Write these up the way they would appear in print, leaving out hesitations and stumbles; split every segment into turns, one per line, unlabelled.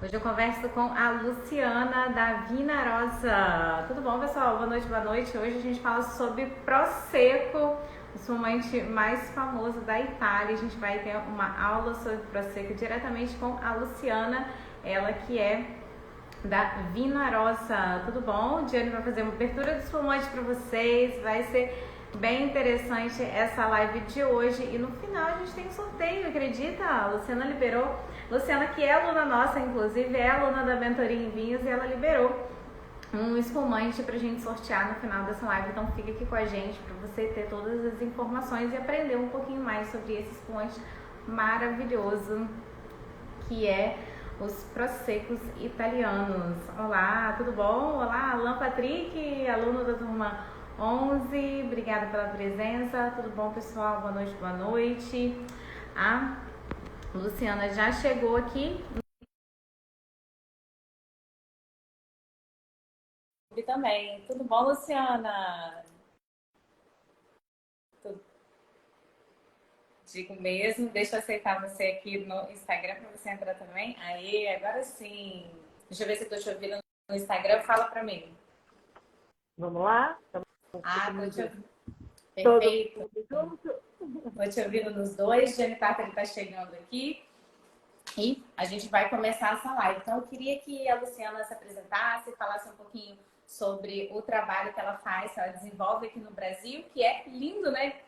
Hoje eu converso com a Luciana da Vinarosa. Tudo bom, pessoal? Boa noite, boa noite. Hoje a gente fala sobre Prosecco, o espumante mais famoso da Itália. A gente vai ter uma aula sobre Prosecco diretamente com a Luciana, ela que é da Vinarosa. Tudo bom? Diane vai fazer uma abertura do espumante para vocês. Vai ser bem interessante essa live de hoje. E no final a gente tem um sorteio, acredita? A Luciana liberou. Luciana, que é aluna nossa, inclusive, é aluna da Mentoria em Vinhos, e ela liberou um espumante pra gente sortear no final dessa live. Então fica aqui com a gente para você ter todas as informações e aprender um pouquinho mais sobre esse espumante maravilhoso que é os Proseccos italianos. Olá, tudo bom? Olá, Alan Patrick, aluno da turma 11, obrigada pela presença. Tudo bom, pessoal? Boa noite, boa noite. A Luciana já chegou aqui também. Tudo bom, Luciana? Tudo. Digo mesmo. Deixa eu aceitar você aqui no Instagram para você entrar também. Aí, agora sim. Deixa eu ver se eu tô te ouvindo no Instagram. Fala para mim.
Vamos lá?
Tô te ouvindo.
Todo
Perfeito.
mundo junto?
Vou te ouvindo nos dois. Jenny Tartar está chegando aqui. E a gente vai começar essa live. Então, eu queria que a Luciana se apresentasse, falasse um pouquinho sobre o trabalho que ela faz, que ela desenvolve aqui no Brasil, que é lindo, né?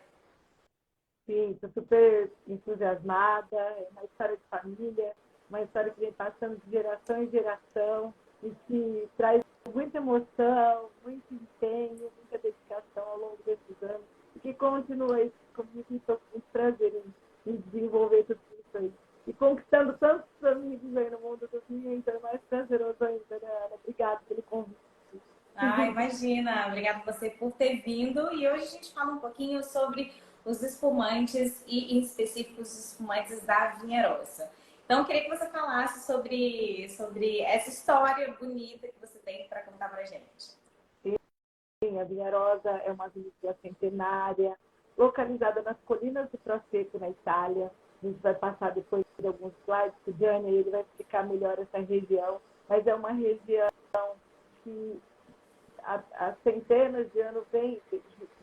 Sim, estou super entusiasmada. É uma história de família, uma história que vem passando de geração em geração e que traz muita emoção, muito empenho, muita dedicação ao longo desses anos e que continua isso comigo e estou com muito prazer em desenvolver tudo isso aí. E conquistando tantos amigos aí no mundo do vinho, então é mais prazeroso ainda, né, Ana? Obrigada pelo convite.
Imagina. Obrigada a você por ter vindo. E hoje a gente fala um pouquinho sobre os espumantes e, em específico, os espumantes da Vinharosa. Então, eu queria que você falasse sobre essa história bonita que você tem para contar para a gente.
Sim, a Vinharosa é uma vinícola centenária, localizada nas colinas do Prosecco, na Itália. A gente vai passar depois de alguns slides com o Gianni, ele vai explicar melhor essa região. Mas é uma região que há centenas de anos vem,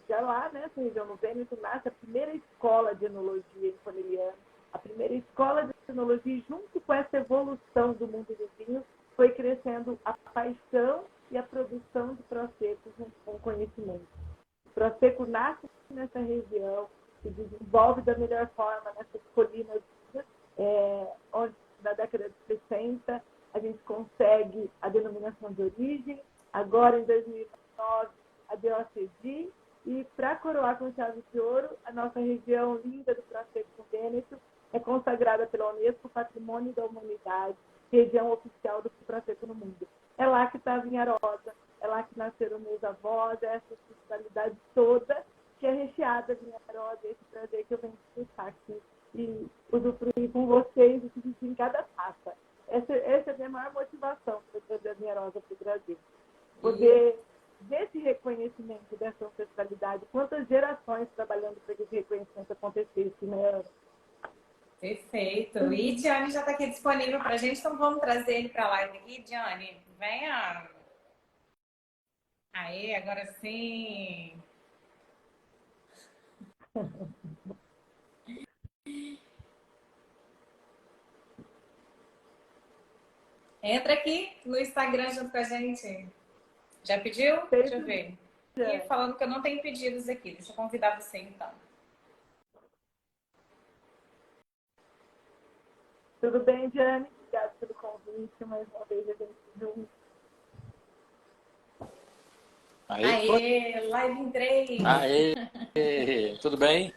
já lá nessa região no Vêneto, nasce a primeira escola de enologia em Corneliano. A primeira escola de enologia, junto com essa evolução do mundo do vinho, foi crescendo a paixão e a produção de Prosecco junto com o conhecimento. O Prosecco nasce nessa região, se desenvolve da melhor forma nessas colinas, onde na década de 60 a gente consegue a denominação de origem, agora em 2009 a DOCG, e para coroar com chave de ouro, a nossa região linda do Prosecco Vêneto é consagrada pela Unesco Patrimônio da Humanidade, região oficial do Prosecco no mundo. É lá que está a Vinharosa, é lá que nasceram meus avós, essa especialidade toda que é recheada de Vinharosa, esse prazer que eu venho explicar aqui e usufruir com vocês o que existe em cada taça. Essa é a minha maior motivação para trazer a Vinharosa para o Brasil. Poder desse reconhecimento dessa ancestralidade, quantas gerações trabalhando para que esse reconhecimento acontecesse, né?
Perfeito. E Diane já está aqui disponível para a gente, então vamos trazer ele para a live aqui. Diane, venha. Aí, agora sim. Entra aqui no Instagram junto com a gente. Já pediu? Deixa eu ver. E falando que eu não tenho pedidos aqui. Deixa eu convidar você então.
Tudo bem, Diane? Obrigada pelo convite. Mais uma vez a gente junto.
Aê, live em 3.
Aê, tudo bem?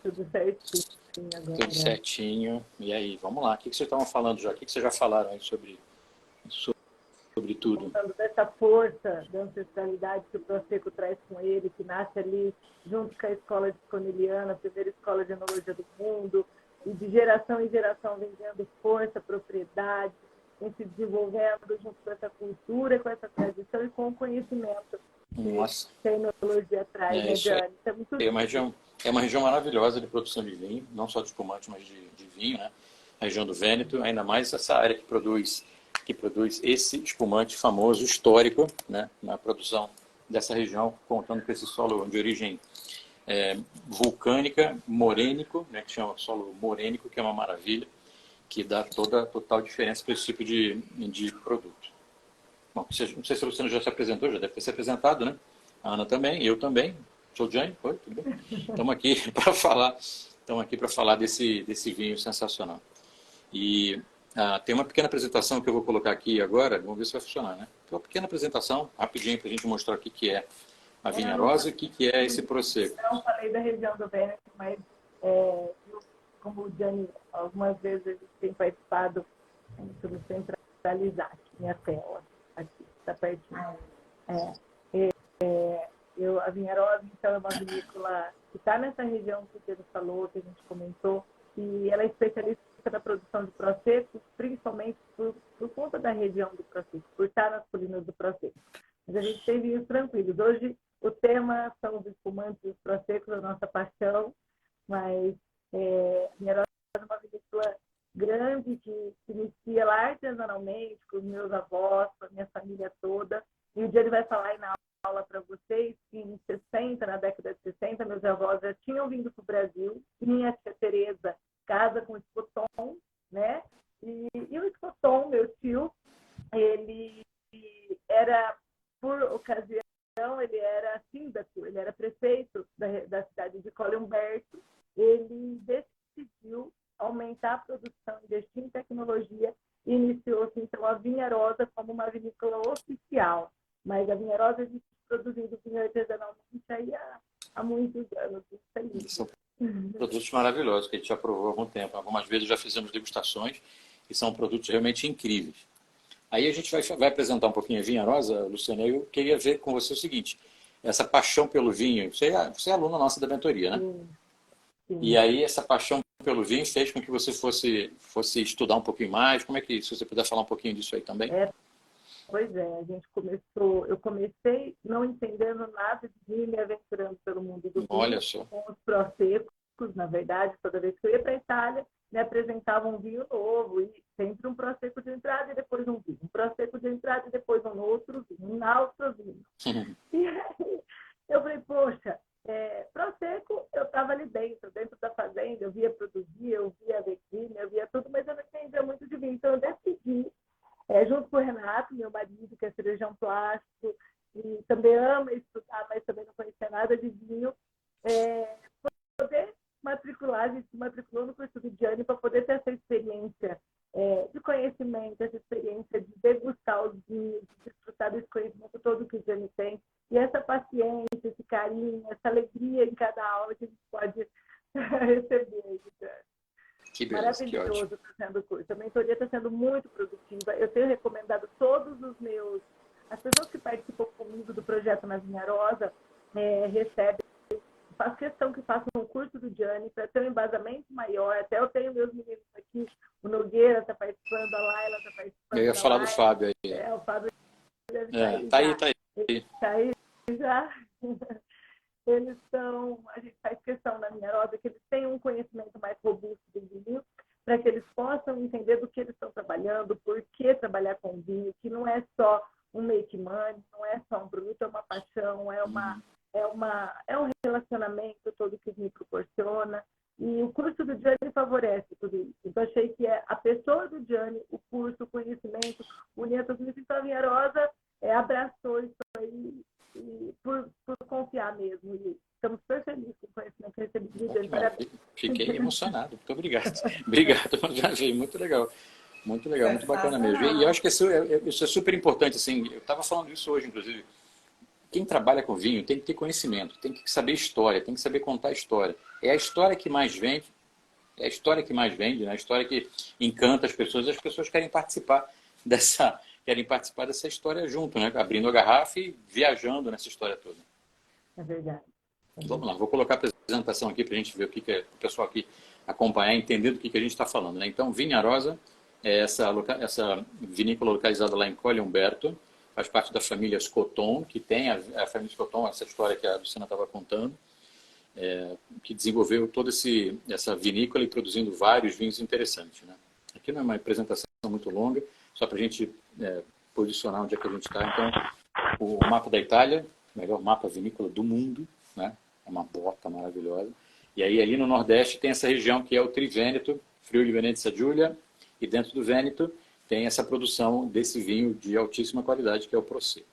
Tudo certinho agora.
Tudo certinho. E aí, vamos lá. O que vocês estavam falando já? O que vocês já falaram aí sobre tudo?
Falando dessa força da ancestralidade que o Prosecco traz com ele, que nasce ali junto com a escola de Corneliana, a primeira escola de enologia do mundo, e de geração em geração vem ganhando força, propriedade, vem se desenvolvendo junto com essa cultura, com essa tradição e com o conhecimento
Nossa.
que a enologia traz, né, Diane? Isso é muito
é uma região maravilhosa de produção de vinho, não só de espumante, mas de vinho, né? região do Vêneto, ainda mais essa área que produz esse espumante famoso, histórico, né, na produção dessa região, contando com esse solo de origem vulcânica, morênico, né, que chama solo morênico, que é uma maravilha, que dá toda a total diferença para esse tipo de produto. Bom, não sei se a Luciana já se apresentou, já deve ter se apresentado, né? A Ana também, eu também. Sou o Jane, oi, tudo bem? Estamos aqui para falar desse vinho sensacional. E tem uma pequena apresentação que eu vou colocar aqui agora, vamos ver se vai funcionar, né? Tem uma pequena apresentação, rapidinho, para a gente mostrar o que é a Vinharosa e o que é esse Prosecco.
Eu não falei da região do Vêneto, mas como o Gianni, algumas vezes a gente tem participado, vamos centralizar aqui minha tela, aqui, está pertinho. A Vinharosa, então, é uma vinícola que está nessa região que o Pedro falou, que a gente comentou, e ela é especialista na produção de Prosecco, principalmente por conta da região do Prosecco, por estar nas colinas do Prosecco. Mas a gente tem vinhos tranquilos. Hoje o tema são os espumantes e os Proseccos, a nossa paixão, mas a Vinharosa é uma vinícola grande que se inicia lá artesanalmente, com os meus avós, com a minha família toda. E o dia ele vai falar aí na aula para vocês que em 60, na década de 60, meus avós já tinham vindo para o Brasil. Minha tia Tereza casa com o Escoton, né? E o Escoton, meu tio, ele era, por ocasião, ele era síndaco, ele era prefeito da cidade de Colle Umberto. Ele decidiu aumentar a produção, investir em tecnologia e iniciou-se, então, a Vinharosa como uma vinícola oficial. Mas a Vinharosa existe produzindo vinho artesanalmente aí há muitos anos.
São produtos maravilhosos que a gente já provou há algum tempo. Algumas vezes já fizemos degustações e são produtos realmente incríveis. Aí a gente vai apresentar um pouquinho a Vinharosa, Luciana. Eu queria ver com você o seguinte, essa paixão pelo vinho. Você é aluna nossa da mentoria, né?
Sim.
E aí essa paixão pelo vinho fez com que você fosse estudar um pouquinho mais. Como é que, se você puder falar um pouquinho disso aí também?
Pois é, eu comecei não entendendo nada de vinho, me aventurando pelo mundo do vinho.
Olha só.
Com os Proseccos, na verdade, toda vez que eu ia para a Itália, me apresentavam um vinho novo, e sempre um Prosecco de entrada e depois um vinho. Um Prosecco de entrada e depois um outro vinho, um outro vinho. E aí eu falei, poxa, Prosecco, eu estava ali dentro da fazenda, eu via produzir, eu via a vendimia, eu via tudo, mas eu não entendia muito de vinho. Então eu decidi, junto com o Renato, meu marido, que é cirurgião plástico, e também ama estudar, mas também não conhecia nada de vinho, poder matricular, a gente se matriculou no curso do Gianni para poder ter essa experiência de conhecimento, essa experiência de degustar os vinhos, de desfrutar desse conhecimento todo que o Gianni tem, e essa paciência, esse carinho, essa alegria em cada aula que a gente pode receber.
Que beleza, que ótimo.
Maravilhoso está sendo o curso. A mentoria está sendo muito produtiva. Eu tenho recomendado as pessoas que participam comigo do projeto na Vinharosa, recebem. Faço questão que façam um curso do Gianni para ter um embasamento maior. Até eu tenho meus meninos aqui, o Nogueira está participando, a Laila está participando.
Eu ia falar do Fábio aí.
O Fábio deve
tá aí.
Está aí já. A gente faz questão na Vinharosa que eles tenham um conhecimento mais robusto do vinho, para que eles possam entender do que eles estão trabalhando, por que trabalhar com vinho, que não é só um make money, não é só um produto, é uma paixão, é um relacionamento todo que o vinho proporciona. E o curso do Gianni favorece tudo isso. Então, achei que a pessoa do Gianni, o curso, o conhecimento, unia tudo isso. Então, a Vinharosa abraçou isso aí e por confiar mesmo. E estamos super felizes com o conhecimento recebido do Gianni.
Fiquei emocionado. Muito obrigado. Obrigado, muito legal. Muito legal, muito bacana mesmo. E eu acho que isso é super importante. Assim, eu estava falando isso hoje, inclusive. Quem trabalha com vinho tem que ter conhecimento, tem que saber história, tem que saber contar história. É a história que mais vende, né? A história que encanta as pessoas querem participar dessa história junto, né? Abrindo a garrafa e viajando nessa história toda.
É verdade.
Vamos lá, vou colocar a apresentação aqui para a gente ver o pessoal aqui acompanhar, entender do que a gente está falando, né? Então, Vinharosa é essa vinícola localizada lá em Colle Umberto, faz parte da família Escoton, que tem a família Escoton, essa história que a Luciana estava contando, que desenvolveu toda essa vinícola e produzindo vários vinhos interessantes, né? Aqui não é uma apresentação muito longa, só para a gente posicionar onde é que a gente está. Então, o mapa da Itália, o melhor mapa vinícola do mundo, né? É uma bota maravilhosa. E aí, ali no Nordeste, tem essa região que é o Trivêneto, Friuli Venezia Giulia, e dentro do Vêneto tem essa produção desse vinho de altíssima qualidade, que é o Prosecco.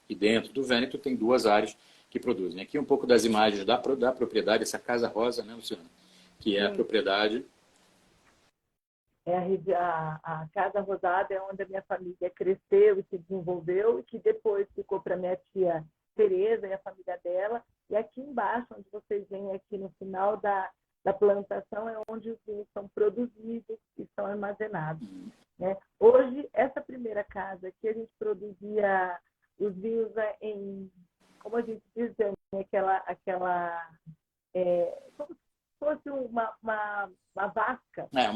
E dentro do Vêneto tem duas áreas que produzem. Aqui um pouco das imagens da propriedade, essa Casa Rosa, né, Luciana? Que é a propriedade...
A Casa Rosada é onde a minha família cresceu e se desenvolveu, e que depois ficou para minha tia Tereza e a família dela. E aqui embaixo, onde vocês veem aqui no final da plantação, é onde os vinhos são produzidos e são armazenados. Né? Hoje, essa primeira casa aqui, a gente produzia os vinhos em, como a gente diz, como se fosse uma vasca. Né?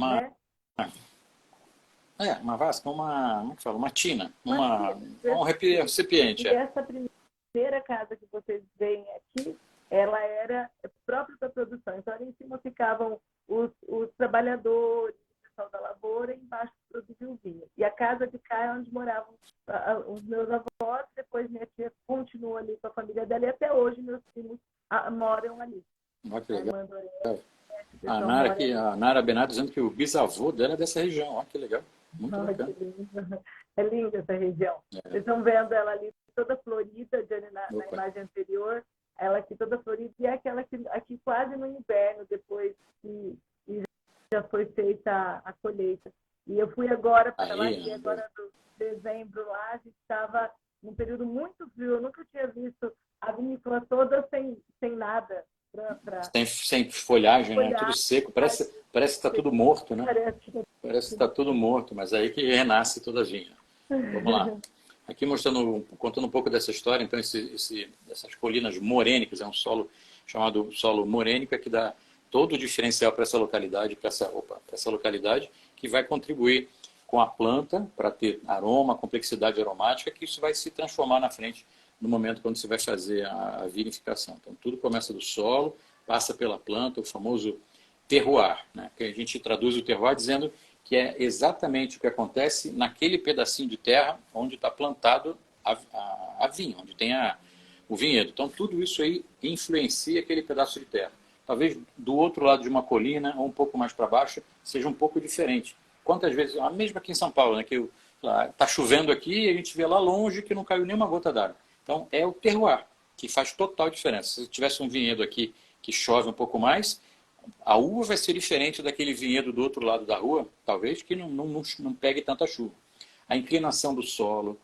Uma vasca, como é que fala? Uma tina, um recipiente.
E essa primeira casa que vocês veem aqui, ela era própria para produção. Então, ali em cima ficavam os trabalhadores, o pessoal da lavoura, e embaixo produziam o vinho. E a casa de cá é onde moravam os meus avós, depois minha tia continuou ali com a família dela, e até hoje meus primos moram ali.
Olha que legal. A Nara Bernardo dizendo que o bisavô dela é dessa região. Olha que legal. Muito bacana.
É linda essa região. Vocês estão vendo ela ali toda florida, na imagem anterior. Ela aqui toda florida, e é aquela aqui quase no inverno, depois que já foi feita a colheita. E eu fui agora para lá, e agora no dezembro lá, a gente estava num período muito frio. Eu nunca tinha visto a vinícola toda sem nada.
Sem folhagem, né? Tudo seco. Parece que está tudo morto, né? Parece que está tudo morto, mas aí que renasce toda a vinha. Vamos lá. Aqui contando um pouco dessa história, então essas colinas morênicas, é um solo chamado solo morênico, que dá todo o diferencial para essa localidade, essa localidade, que vai contribuir com a planta para ter aroma, complexidade aromática, que isso vai se transformar na frente no momento quando você vai fazer a vinificação. Então, tudo começa do solo, passa pela planta, o famoso terroir, né? Que a gente traduz o terroir dizendo que é exatamente o que acontece naquele pedacinho de terra onde está plantado a vinha, onde tem o vinhedo. Então, tudo isso aí influencia aquele pedaço de terra. Talvez do outro lado de uma colina, ou um pouco mais para baixo, seja um pouco diferente. Quantas vezes, a mesma aqui em São Paulo, né, que está chovendo aqui e a gente vê lá longe que não caiu nenhuma gota d'água. Então, é o terroir, que faz total diferença. Se tivesse um vinhedo aqui que chove um pouco mais, a uva vai ser diferente daquele vinhedo do outro lado da rua, talvez, que não pegue tanta chuva. A inclinação do solo,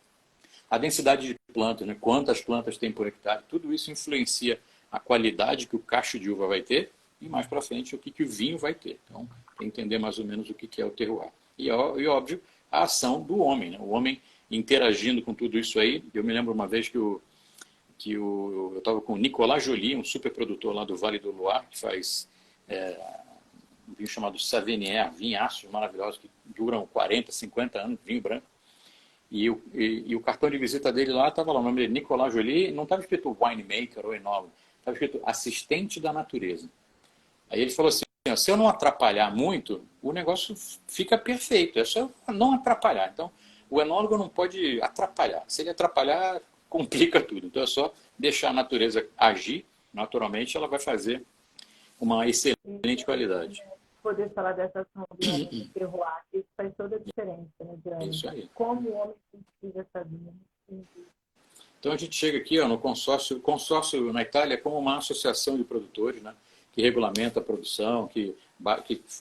a densidade de plantas, né? Quantas plantas tem por hectare, tudo isso influencia a qualidade que o cacho de uva vai ter e mais para frente o que o vinho vai ter. Então, tem que entender mais ou menos o que é o terroir. E óbvio, a ação do homem, né? O homem interagindo com tudo isso aí. Eu me lembro uma vez que eu estava com o Nicolas Joly, um super produtor lá do Vale do Loire, que faz um vinho chamado Savenier, vinhaços maravilhosos que duram 40, 50 anos, vinho branco. E o cartão de visita dele lá estava lá, o nome dele Nicolas Joly, não estava escrito winemaker ou enólogo, estava escrito assistente da natureza. Aí ele falou assim, se eu não atrapalhar muito, o negócio fica perfeito, é só não atrapalhar. Então, o enólogo não pode atrapalhar. Se ele atrapalhar, complica tudo. Então, é só deixar a natureza agir, naturalmente ela vai fazer uma excelente qualidade.
Poder falar dessa ação do homem no terroir, isso faz toda a diferença, né, Diane?
Isso aí.
Como o homem precisa saber.
Então a gente chega aqui no consórcio. O consórcio na Itália é como uma associação de produtores, né, que regulamenta a produção, que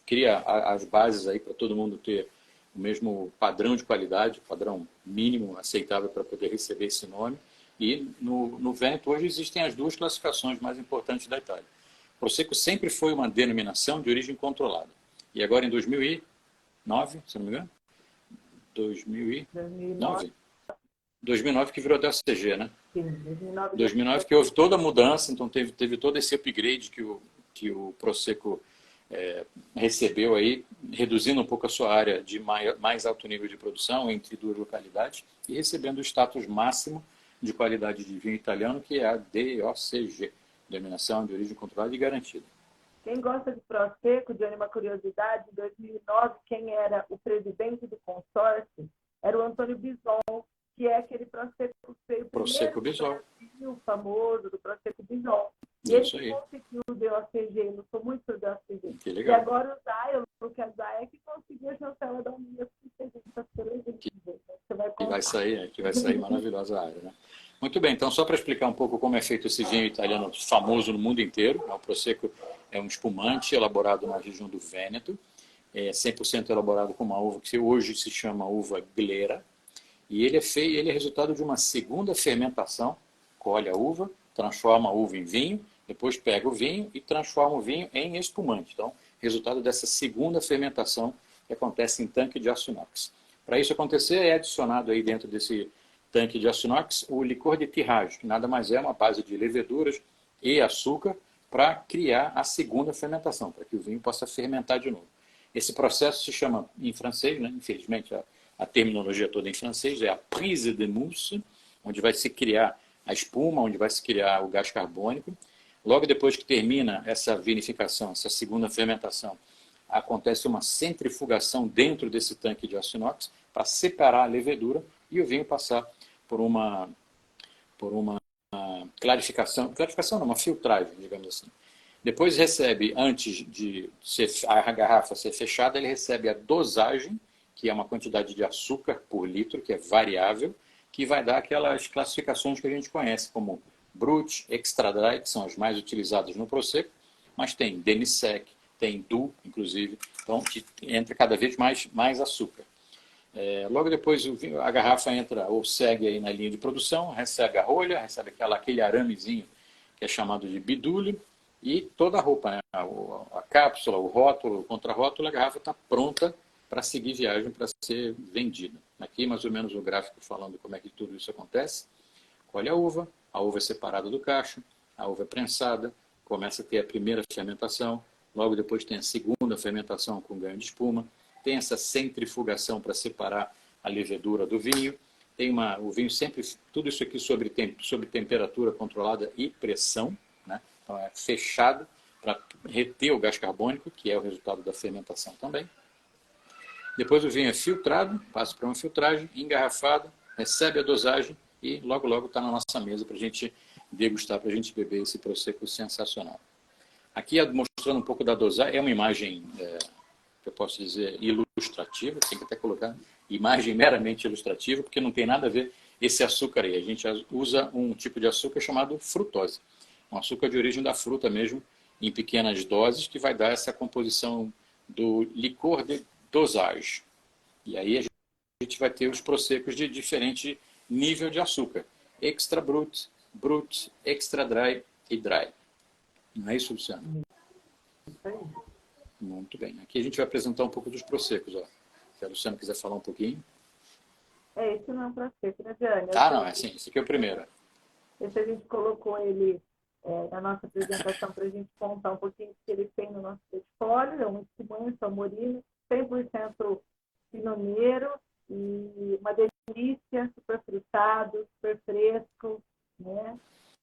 cria as bases aí para todo mundo ter o mesmo padrão de qualidade, padrão mínimo aceitável para poder receber esse nome. E no Vêneto hoje existem as duas classificações mais importantes da Itália. Prosecco sempre foi uma denominação de origem controlada. E agora em 2009, se não me engano? 2009 que virou até a CG, né?
Sim,
2009 que houve toda a mudança, então teve todo esse upgrade que o Prosecco recebeu aí, reduzindo um pouco a sua área de mais alto nível de produção entre duas localidades e recebendo o status máximo de qualidade de vinho italiano, que é a DOCG, Denominação de Origem Controlada e Garantida.
Quem gosta de Prosecco, Johnny, uma curiosidade, em 2009, quem era o presidente do consórcio era o Antônio Bison, que é aquele Prosecco que veio
Prosecco
primeiro
Bison.
o famoso do Prosecco Bison. E
Isso
ele
aí.
conseguiu o DOCG, lutou muito pro DOCG.
Que
E
legal.
agora o Zay, o Lucas Zay, é que conseguiu a chancela da União
Que vai sair maravilhosa a área, né? Muito bem, então só para explicar um pouco como é feito esse vinho italiano famoso no mundo inteiro, o Prosecco é um espumante elaborado na região do Vêneto, é 100% elaborado com uma uva que hoje se chama uva glera, e ele é resultado de uma segunda fermentação, colhe a uva, transforma a uva em vinho, depois pega o vinho e transforma o vinho em espumante. Então, resultado dessa segunda fermentação que acontece em tanque de aço inox. Para isso acontecer, é adicionado aí dentro desse tanque de aço inox o licor de tirage, que nada mais é uma base de leveduras e açúcar para criar a segunda fermentação, para que o vinho possa fermentar de novo. Esse processo se chama, em francês, né, infelizmente a terminologia toda em francês, é a prise de mousse, onde vai se criar a espuma, onde vai se criar o gás carbônico. Logo depois que termina essa vinificação, essa segunda fermentação, acontece uma centrifugação dentro desse tanque de aço inox para separar a levedura e o vinho passar por uma clarificação não, uma filtragem, digamos assim. Depois recebe, antes de a garrafa ser fechada, ele recebe a dosagem, que é uma quantidade de açúcar por litro, que é variável, que vai dar aquelas classificações que a gente conhece, como Brut, Extra Dry, que são as mais utilizadas no Prosecco, mas tem Demi-Sec, tem Du, inclusive, então que entra cada vez mais açúcar. Logo depois a garrafa entra ou segue aí na linha de produção, recebe a rolha, recebe aquele aramezinho que é chamado de bidule e toda a roupa, né? A cápsula, o rótulo, o contrarótulo, a garrafa está pronta para seguir viagem, para ser vendida. Aqui mais ou menos o gráfico falando como é que tudo isso acontece. Colhe a uva é separada do cacho, a uva é prensada, começa a ter a primeira fermentação, logo depois tem a segunda fermentação com ganho de espuma, tem essa centrifugação para separar a levedura do vinho, tem o vinho sempre, tudo isso aqui sob temperatura controlada e pressão, né? Então é fechado para reter o gás carbônico, que é o resultado da fermentação também. Depois o vinho é filtrado, passa para uma filtragem, engarrafado, recebe a dosagem e logo logo está na nossa mesa para a gente degustar, para a gente beber esse Prosecco sensacional. Aqui mostrando um pouco da dosagem, é uma imagem... que eu posso dizer ilustrativa, tem que até colocar imagem meramente ilustrativa, porque não tem nada a ver esse açúcar aí. A gente usa um tipo de açúcar chamado frutose, um açúcar de origem da fruta mesmo, em pequenas doses, que vai dar essa composição do licor de dosagem. E aí a gente vai ter os Proseccos de diferente nível de açúcar. Extra Brut, Brut, Extra Dry e Dry. Não é isso, Luciano? Muito bem. Aqui a gente vai apresentar um pouco dos Proseccos. Se a Luciana quiser falar um pouquinho.
Esse não é um Prosecco, né, Diane?
Não, é sim. Esse aqui é o primeiro.
Esse a gente colocou ele na nossa apresentação para a gente contar um pouquinho do que ele tem no nosso portfólio. É um espumante, um morino, 100% pinoneiro e uma delícia, super frutado, super fresco, né?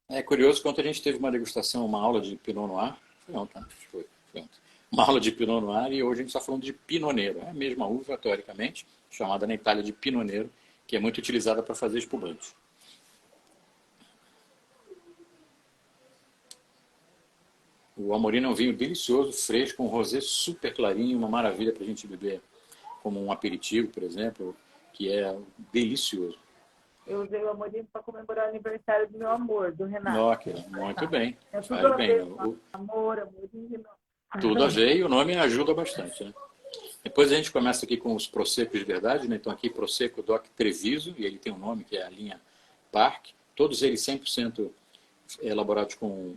É curioso, quando a gente teve uma degustação, uma aula de Pinot Noir, foi ontem. Uma aula de Pinot Noir e hoje a gente está falando de Pinoneiro. É a mesma uva, teoricamente, chamada na Itália de Pinoneiro, que é muito utilizada para fazer espumante. O Amorino é um vinho delicioso, fresco, um rosé super clarinho, uma maravilha para a gente beber como um aperitivo, por exemplo, que é delicioso.
Eu usei o Amorino para comemorar o aniversário do meu amor, do Renato.
Ok, muito bem.
Tudo a ver com amor, Amorino.
Tudo a ver e o nome ajuda bastante, né? Depois a gente começa aqui com os Proseccos de verdade, né? Então aqui Prosecco Doc Treviso, e ele tem um nome que é a linha Park, todos eles 100% elaborados com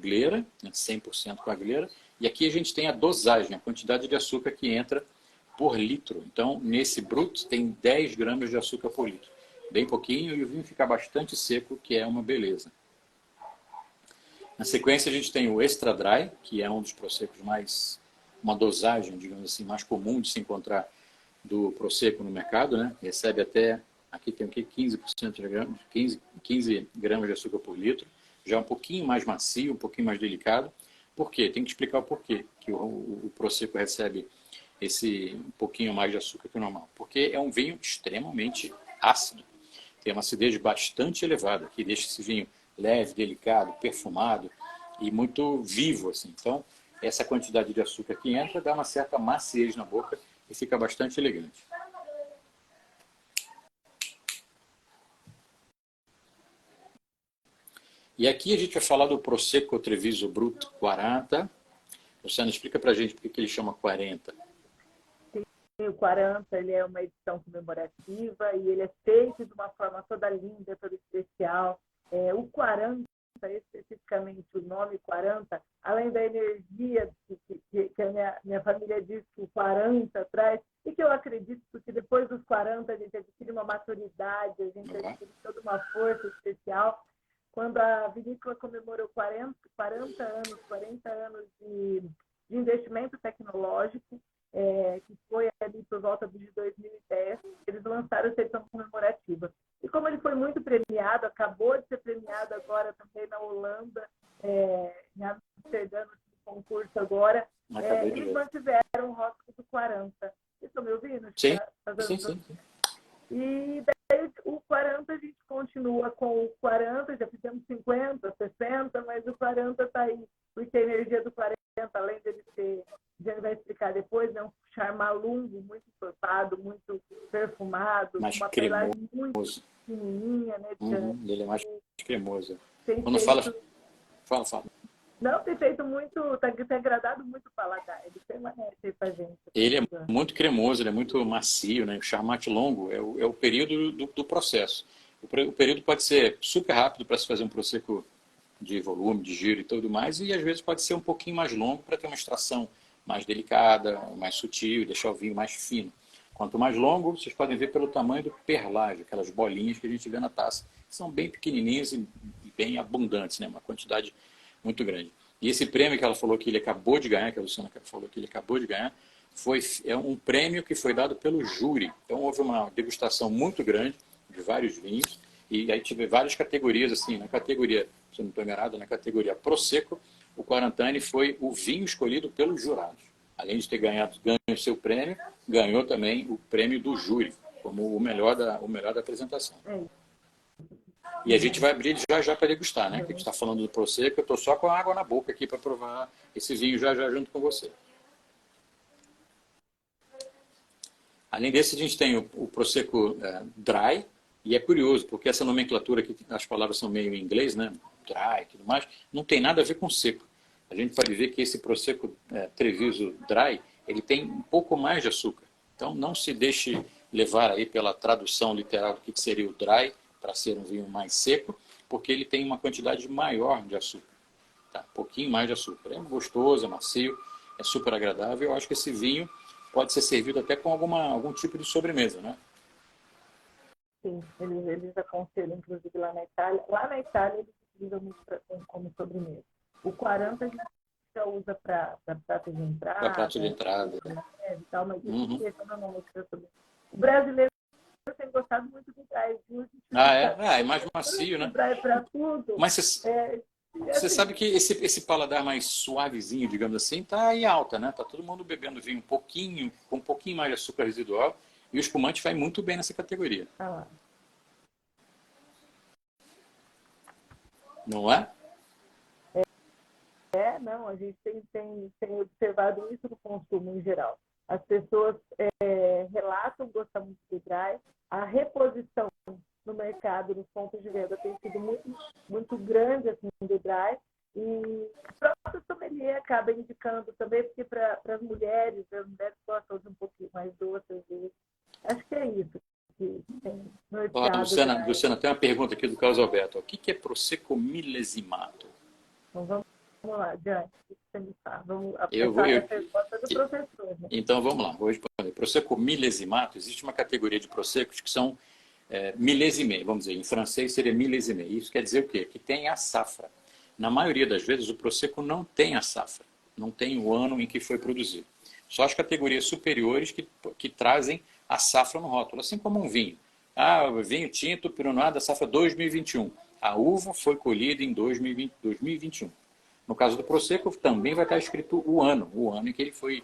glera, né? 100% com a glera, e aqui a gente tem a dosagem, a quantidade de açúcar que entra por litro. Então nesse Brut tem 10 gramas de açúcar por litro, bem pouquinho, e o vinho fica bastante seco, que é uma beleza. Na sequência a gente tem o Extra Dry, que é um dos Proseccos mais, uma dosagem, digamos assim, mais comum de se encontrar do Prosecco no mercado, né? Recebe até, aqui tem o que, 15% de gramas, 15 gramas de açúcar por litro, já um pouquinho mais macio, um pouquinho mais delicado, Por quê? Tem que explicar o porquê que o Prosecco recebe esse um pouquinho mais de açúcar que o normal. Porque é um vinho extremamente ácido. Tem uma acidez bastante elevada, que deixa esse vinho leve, delicado, perfumado e muito vivo, assim. Então, essa quantidade de açúcar que entra dá uma certa maciez na boca e fica bastante elegante. E aqui a gente vai falar do Prosecco Treviso Brut 40. Luciana, explica pra gente por que ele chama 40.
O 40 ele é uma edição comemorativa e ele é feito de uma forma toda linda, toda especial. O 40, especificamente o nome 40, além da energia que a minha família diz que o 40 traz, e que eu acredito que depois dos 40 a gente adquire uma maturidade, a gente adquire toda uma força especial. Quando a vinícola comemorou 40 anos de investimento tecnológico, que foi ali por volta de 2010, eles lançaram essa edição comemorativa. E como ele foi muito premiado, acabou de ser premiado agora também na Holanda, em Amsterdã, no concurso agora, eles mantiveram o rótulo do 40. Vocês estão me ouvindo?
Sim, sim.
E daí o 40 a gente continua com o 40, já fizemos 50, 60, mas o 40 está aí, porque a energia do 40, além dele ser, já vai explicar depois, é um charmalungo muito encorpado, muito perfumado,
mais
uma
cremoso.
pelagem muito pequenininha, né?
Ele é mais cremoso.
Quando
fala.
Não, tem feito muito, tem agradado muito o paladar. Ele permanece aí pra gente.
Ele é muito cremoso, ele é muito macio, né? O charmate longo é o período do processo. O período pode ser super rápido para se fazer um Prosecco de volume, de giro e tudo mais, e às vezes pode ser um pouquinho mais longo para ter uma extração mais delicada, mais sutil, deixar o vinho mais fino. Quanto mais longo, vocês podem ver pelo tamanho do perlage, aquelas bolinhas que a gente vê na taça, que são bem pequenininhas e bem abundantes, né? Uma quantidade muito grande. E esse prêmio que ela falou que ele acabou de ganhar, que a Luciana falou que ele acabou de ganhar, é um prêmio que foi dado pelo júri. Então houve uma degustação muito grande de vários vinhos, e aí tive várias categorias, assim, na categoria, se eu não estou enganado, na categoria Prosecco, o Quarantani foi o vinho escolhido pelos jurados. Além de ter ganho o seu prêmio, ganhou também o prêmio do júri, como o melhor da apresentação. E a gente vai abrir já para degustar, né? Que a gente está falando do Prosecco, eu estou só com a água na boca aqui para provar esse vinho já junto com você. Além desse, a gente tem o Prosecco Dry, e é curioso, porque essa nomenclatura aqui, as palavras são meio em inglês, né? Dry e tudo mais, não tem nada a ver com seco. A gente pode ver que esse Prosecco Treviso Dry, ele tem um pouco mais de açúcar. Então, não se deixe levar aí pela tradução literal do que seria o Dry, para ser um vinho mais seco, porque ele tem uma quantidade maior de açúcar. Tá? Um pouquinho mais de açúcar. É gostoso, é macio, é super agradável. Eu acho que esse vinho pode ser servido até com algum tipo de sobremesa, né?
Sim, eles aconselham, inclusive, lá na Itália. Lá na Itália, eles utilizam muito como sobremesa. O 40 a gente já usa para prato de entrada.
Para prato de entrada.
E tal, mas o brasileiro tem gostado muito do dry.
É mais macio, né?
Dry para tudo.
Mas você sabe que esse paladar mais suavezinho, digamos assim, está em alta, né? Tá todo mundo bebendo vinho com um pouquinho mais de açúcar residual, e o espumante vai muito bem nessa categoria. Não é?
Não, a gente tem observado isso no consumo em geral. As pessoas relatam gostar muito do dry. A reposição no mercado, nos pontos de venda, tem sido muito, muito grande assim, do dry. E o próprio sommelier acaba indicando também, porque para as mulheres gostam de um pouquinho mais doce, às vezes. Acho que é isso.
Luciana, tem uma pergunta aqui do Carlos Alberto. O que é Prosecco millesimato?
Então, vamos lá, Diane. O que você me fala? Vamos a resposta do professor. Né?
Então, vamos lá. Vou responder. Prosecco millesimato, existe uma categoria de Proseccos que são millésimés, vamos dizer. Em francês seria millésimé. Isso quer dizer o quê? Que tem a safra. Na maioria das vezes, o Prosecco não tem a safra. Não tem o ano em que foi produzido. Só as categorias superiores que trazem a safra no rótulo, assim como um vinho. Vinho tinto Pinot Noir da safra 2021. A uva foi colhida em 2021. No caso do Prosecco, também vai estar escrito o ano em que ele foi,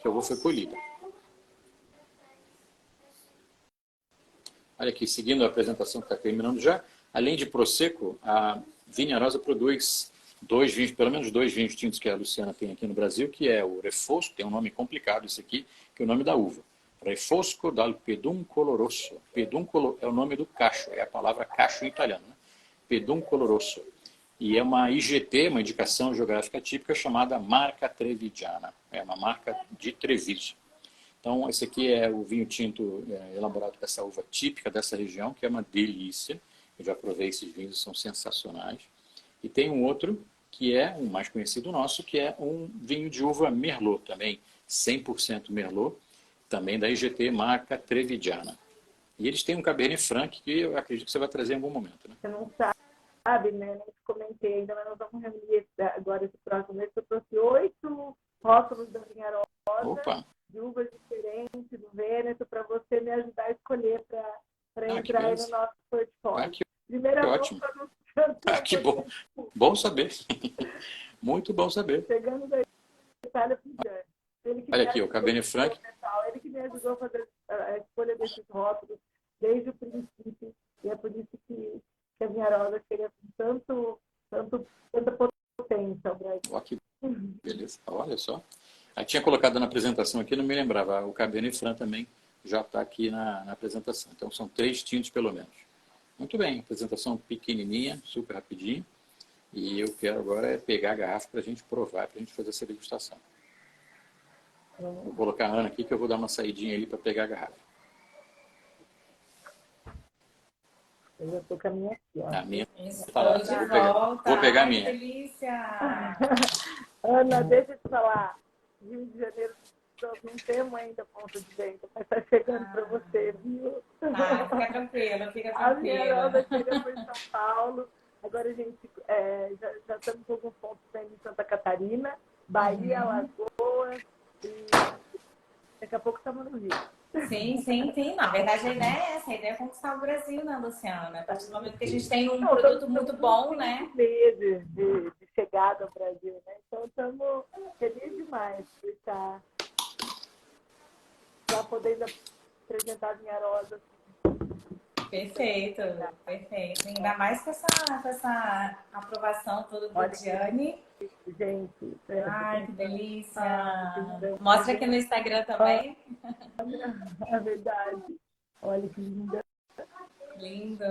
que a uva foi colhida. Olha aqui, seguindo a apresentação que está terminando já, além de Prosecco, a Viña-Rosa produz pelo menos dois vinhos tintos que a Luciana tem aqui no Brasil, que é o Refosco, tem um nome complicado esse aqui, que é o nome da uva. Refosco dal Peduncolo Rosso. Peduncolo é o nome do cacho, é a palavra cacho em italiano, né? Peduncolo Rosso. E é uma IGT, uma indicação geográfica típica, chamada Marca Trevigiana. É uma marca de Treviso. Então, esse aqui é o vinho tinto elaborado com essa uva típica dessa região, que é uma delícia. Eu já provei esses vinhos, são sensacionais. E tem um outro, que é um mais conhecido nosso, que é um vinho de uva Merlot, também 100% Merlot, também da IGT Marca Trevigiana. E eles têm um Cabernet Franc, que eu acredito que você vai trazer em algum momento, né?
Você não sabe, né? Não te comentei ainda, mas nós vamos reunir agora esse próximo mês. Eu trouxe 8 rótulos da Viña-Rosa.
Opa!
De uvas diferentes do Vêneto, para você me ajudar a escolher para entrar aí no nosso portfólio.
Que ótimo. Que bom. Bom saber. Muito bom saber.
Chegando da Itália para o Gianni.
Olha aqui, o Cabernet Franc.
Ele que me ajudou a fazer a escolha desses rótulos desde o princípio. E é por isso que a Viña-Rosa chega com tanta potência ao Brasil.
Ó, que beleza. Olha só. Eu tinha colocado na apresentação aqui, não me lembrava. O Cabernet Franc também já está aqui na apresentação. Então, são 3 tintos pelo menos. Muito bem, apresentação pequenininha, super rapidinho. E eu quero agora pegar a garrafa para a gente provar, para a gente fazer essa degustação. Vou colocar a Ana aqui, que eu vou dar uma saidinha ali para pegar a garrafa.
Eu já estou com a minha aqui, ó.
A minha
tá lá.
Vou pegar a minha.
Que delícia!
Ana, deixa eu te falar. Rio de Janeiro, nós não temos ainda ponto de venda, mas está chegando para você, viu?
Fica tranquila, fica
A
tranquila.
Viña-Rosa chega para São Paulo. Agora a gente já estamos com alguns pontos em Santa Catarina, Bahia, Alagoas e daqui a pouco estamos no Rio.
Sim. Na verdade, a ideia é essa. A ideia é conquistar o Brasil, né, Luciana? A partir do momento que a gente tem um produto muito bom, né?
Meses de chegada ao Brasil, né? Então, estamos felizes demais por estar já podendo apresentar a Viña-Rosa.
Perfeito. Ainda mais com essa aprovação toda do Gianni.
Gente,
ai, que delícia! Mostra aqui no Instagram também.
É verdade. Olha que linda.
Lindo.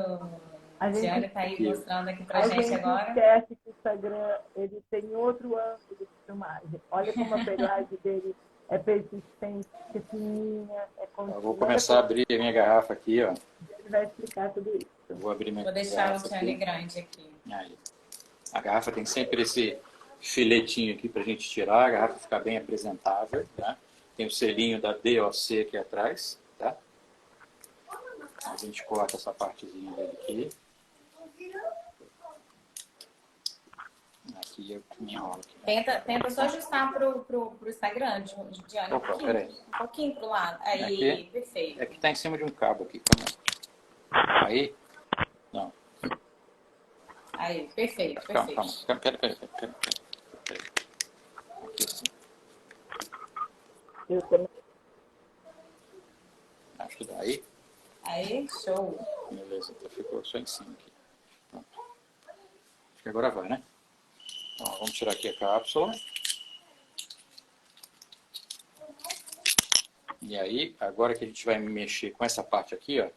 A Gianni está aí mostrando aqui pra gente agora.
A gente esquece que o Instagram ele tem outro ângulo de filmagem. Olha como a pegagem dele é persistente, é fininha, é contínua.
Eu vou começar a abrir a minha garrafa aqui, ó.
Ele vai explicar tudo isso.
Eu vou abrir minha
garrafa. Vou deixar o Gianni grande aqui.
Aí. A garrafa tem sempre esse filetinho aqui para a gente tirar, a garrafa ficar bem apresentável, tá? Tem o selinho da DOC aqui atrás, tá? A gente corta essa partezinha dele aqui. Aqui eu me enrolo aqui.
Tenta só ajustar pro Instagram, Gianni.
Opa, peraí.
Um pouquinho pro lado. Aí,
aqui,
perfeito.
É que tá em cima de um cabo aqui. Aí? Não.
Aí, perfeito.
Calma. Peraí. Aqui assim.
Eu também.
Acho que dá aí.
Aí, show.
Beleza, então ficou só em cima aqui. Pronto. Acho que agora vai, né? Então, vamos tirar aqui a cápsula. E aí, agora que a gente vai mexer com essa parte aqui, ó.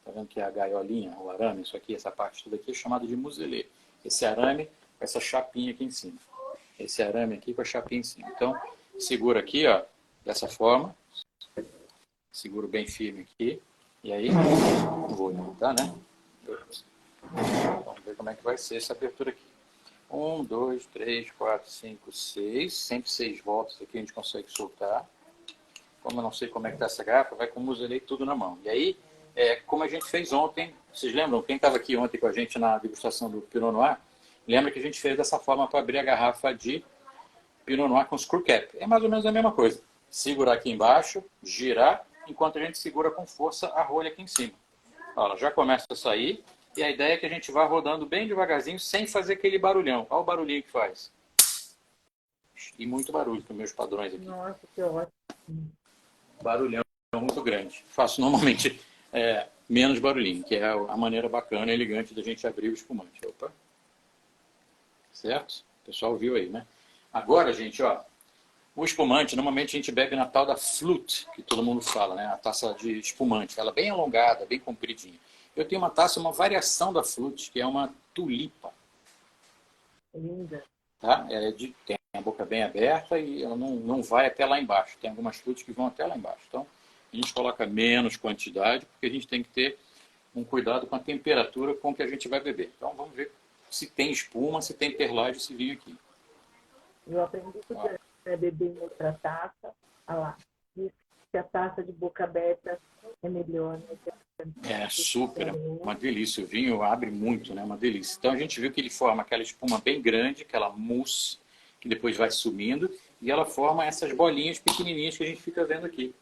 Tá vendo que é a gaiolinha, o arame, isso aqui, essa parte toda aqui é chamada de muselê. Esse arame com essa chapinha aqui em cima. Esse arame aqui com a chapinha em cima. Então, segura aqui, ó, dessa forma. Seguro bem firme aqui. E aí, vou aumentar, né? Vamos ver como é que vai ser essa abertura aqui. 1, 2, 3, 4, 5, 6. Sempre 6 voltas aqui a gente consegue soltar. Como eu não sei como é que tá essa garrafa, vai com o muselê tudo na mão. E aí, como a gente fez ontem, vocês lembram? Quem estava aqui ontem com a gente na degustação do Pinot Noir, lembra que a gente fez dessa forma para abrir a garrafa de Pinot Noir com screw cap. É mais ou menos a mesma coisa. Segurar aqui embaixo, girar, enquanto a gente segura com força a rolha aqui em cima. Olha, já começa a sair E a ideia é que a gente vá rodando bem devagarzinho, sem fazer aquele barulhão. Olha o barulhinho que faz. E muito barulho, para meus padrões aqui.
Nossa, que ótimo.
Barulhão muito grande. Faço normalmente menos barulhinho, que é a maneira bacana e elegante da gente abrir o espumante. Opa. Certo? O pessoal viu aí, né? Agora, gente, ó, o espumante, normalmente a gente bebe na tal da flute, que todo mundo fala, né? A taça de espumante. Ela é bem alongada, bem compridinha. Eu tenho uma taça, uma variação da flute, que é uma tulipa.
Linda.
Tá? Tem a boca bem aberta e ela não vai até lá embaixo. Tem algumas flutes que vão até lá embaixo. Então, a gente coloca menos quantidade, porque a gente tem que ter um cuidado com a temperatura com que a gente vai beber. Então, vamos ver se tem espuma, se tem perlage esse vinho aqui.
Eu aprendi que é beber em outra taça. Olha lá. Diz que a taça de boca aberta é melhor, né?
É super, é uma delícia. O vinho abre muito, né? Uma delícia. Então a gente viu que ele forma aquela espuma bem grande, aquela mousse, que depois vai sumindo, e ela forma essas bolinhas pequenininhas que a gente fica vendo aqui.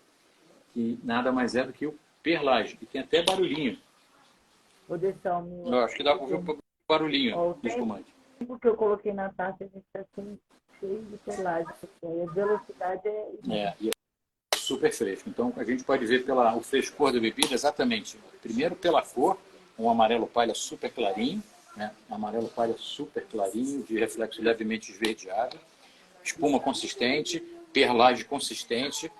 Que nada mais é do que o perlage. E tem até barulhinho.
Vou deixar o meu.
Eu acho que dá para ver o barulhinho do espumante.
O tempo que eu coloquei na taça, a gente está cheio de perlagem. A velocidade
e é super fresco. Então a gente pode ver o frescor da bebida exatamente. Primeiro pela cor, um amarelo palha super clarinho, né? Um amarelo palha super clarinho, de reflexo levemente esverdeado, espuma consistente, perlage consistente,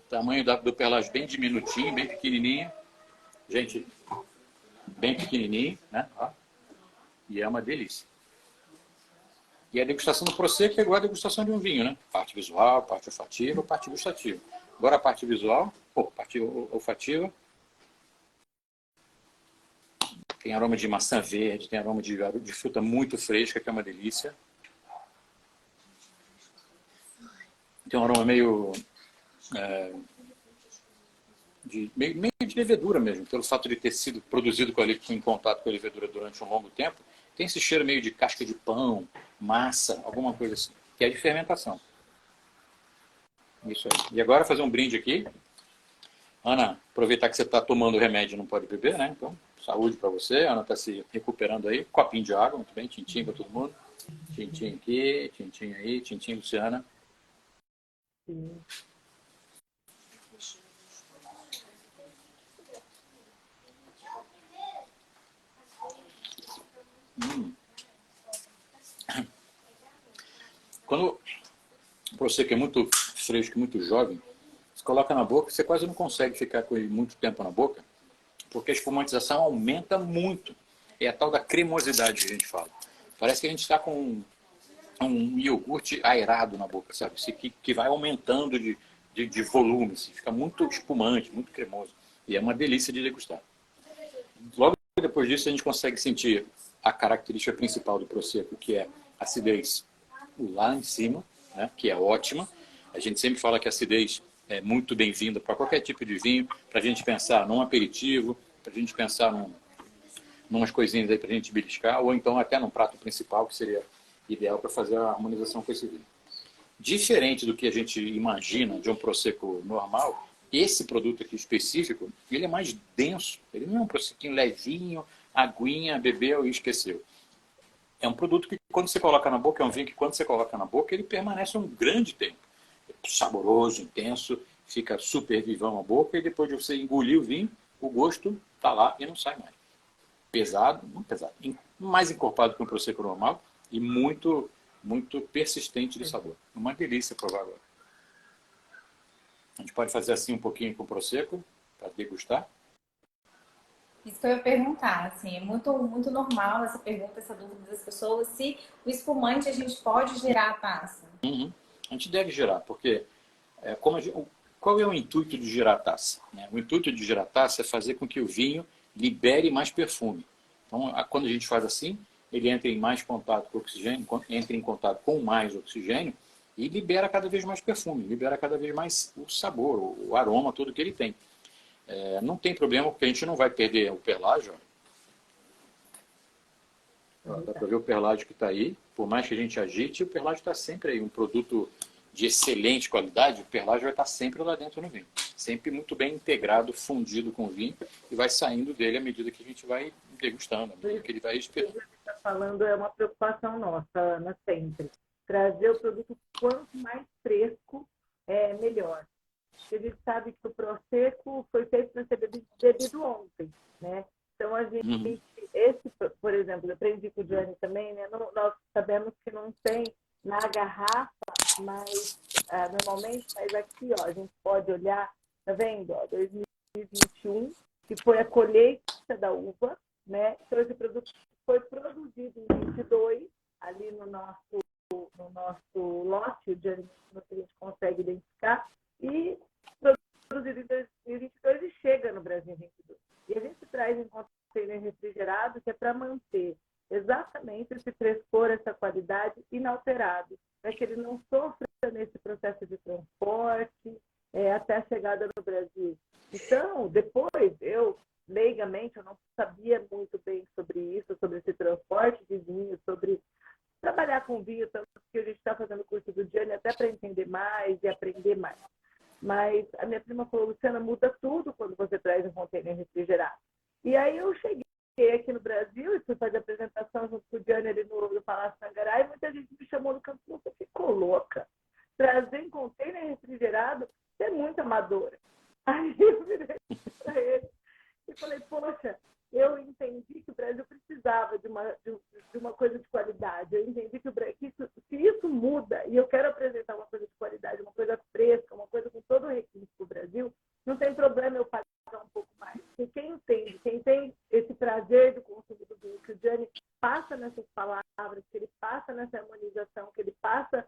tamanho do perlage bem diminutinho, bem pequenininho. Gente, bem pequenininho, né? Ó. E é uma delícia. E a degustação do Prosecco é igual a degustação de um vinho, né? Parte visual, parte olfativa, parte gustativa. Agora a parte visual, parte olfativa. Tem aroma de maçã verde, tem aroma de fruta muito fresca, que é uma delícia. Tem um aroma meio de levedura mesmo, pelo fato de ter sido produzido em contato com a levedura durante um longo tempo. Tem esse cheiro meio de casca de pão, massa, alguma coisa assim, que é de fermentação. Isso aí. E agora fazer um brinde aqui. Ana, aproveitar que você está tomando o remédio e não pode beber, né? Então, saúde para você. A Ana está se recuperando aí. Copinho de água, muito bem. Tintim para todo mundo. Tintim aqui, tintim aí, tintim, Luciana.
Sim.
Quando o Prosecco é muito fresco, muito jovem, você coloca na boca, você quase não consegue ficar com ele muito tempo na boca, porque a espumatização aumenta muito. É a tal da cremosidade que a gente fala. Parece que a gente está com um iogurte aerado na boca, sabe? Que vai aumentando de volume, assim. Fica muito espumante, muito cremoso. E é uma delícia de degustar. Logo depois disso, a gente consegue sentir a característica principal do Prosecco, que é a acidez lá em cima, né? Que é ótima. A gente sempre fala que a acidez é muito bem-vinda para qualquer tipo de vinho, para a gente pensar num aperitivo, para a gente pensar numas coisinhas aí para a gente beliscar, ou então até num prato principal, que seria ideal para fazer a harmonização com esse vinho. Diferente do que a gente imagina de um Prosecco normal, esse produto aqui específico, ele é mais denso. Ele não é um Prosecquinho levinho, aguinha, bebeu e esqueceu. É um produto que quando você coloca na boca, é um vinho que quando você coloca na boca, ele permanece um grande tempo. É saboroso, intenso, fica super vivão a boca e depois de você engolir o vinho, o gosto está lá e não sai mais. Pesado, não pesado, mais encorpado que um Prosecco normal e muito, muito persistente de sabor. Uma delícia provar agora. A gente pode fazer assim um pouquinho com o Prosecco, para degustar.
Isso que eu ia perguntar, assim, é muito, muito normal essa pergunta, essa dúvida das pessoas, se o espumante a gente pode girar a taça.
Uhum. A gente deve girar, porque qual é o intuito de girar a taça? O intuito de girar a taça é fazer com que o vinho libere mais perfume. Então, quando a gente faz assim, ele entra em mais contato com o oxigênio, entra em contato com mais oxigênio e libera cada vez mais perfume, libera cada vez mais o sabor, o aroma todo que ele tem. Não tem problema, porque a gente não vai perder o perlágio. Dá para ver o perlágio que está aí. Por mais que a gente agite, o perlágio está sempre aí. Um produto de excelente qualidade, o perlágio vai estar sempre lá dentro no vinho. Sempre muito bem integrado, fundido com o vinho, e vai saindo dele à medida que a gente vai degustando, que ele vai
O
esperando.
que você está falando é uma preocupação nossa, Ana, sempre. Trazer o produto quanto mais fresco, melhor. Porque a gente sabe que o Prosecco foi feito para ser bebido ontem, né? Então, a gente, por exemplo, eu aprendi com o Gianni também, né? Nós sabemos que não tem na garrafa, mas normalmente, mas aqui, ó, a gente pode olhar, tá vendo? Ó, 2021, que foi a colheita da uva, né? Então, esse produto foi produzido em 22, ali no nosso lote, o Gianni, que a gente consegue identificar, e produzido em 2022 e chega no Brasil em 2022. E a gente traz em container refrigerado, que é para manter exatamente esse frescor, essa qualidade inalterado, para que ele não sofra nesse processo de transporte até a chegada no Brasil. Então, depois, leigamente, eu não sabia muito bem sobre isso, sobre esse transporte de vinho, sobre trabalhar com vinho, tanto que a gente está fazendo o curso do Gianni até para entender mais e aprender mais. Mas a minha prima falou, Luciana, muda tudo quando você traz um container refrigerado. E aí eu cheguei aqui no Brasil e fui fazer a apresentação junto com o Gianni ali no Palácio Tangará e muita gente me chamou no canto e falou, você ficou louca? Trazer um container refrigerado, você é muito amadora. Aí eu virei para ele e falei, poxa, eu entendi que o Brasil precisava de uma coisa de qualidade. Eu entendi que se isso muda, e eu quero apresentar uma coisa de qualidade, uma coisa fresca, uma coisa com todo o requinte para o Brasil, não tem problema eu pagar um pouco mais. Porque quem entende, quem tem esse prazer do consumo do vinho, que o Gianni passa nessas palavras, que ele passa nessa harmonização, que ele passa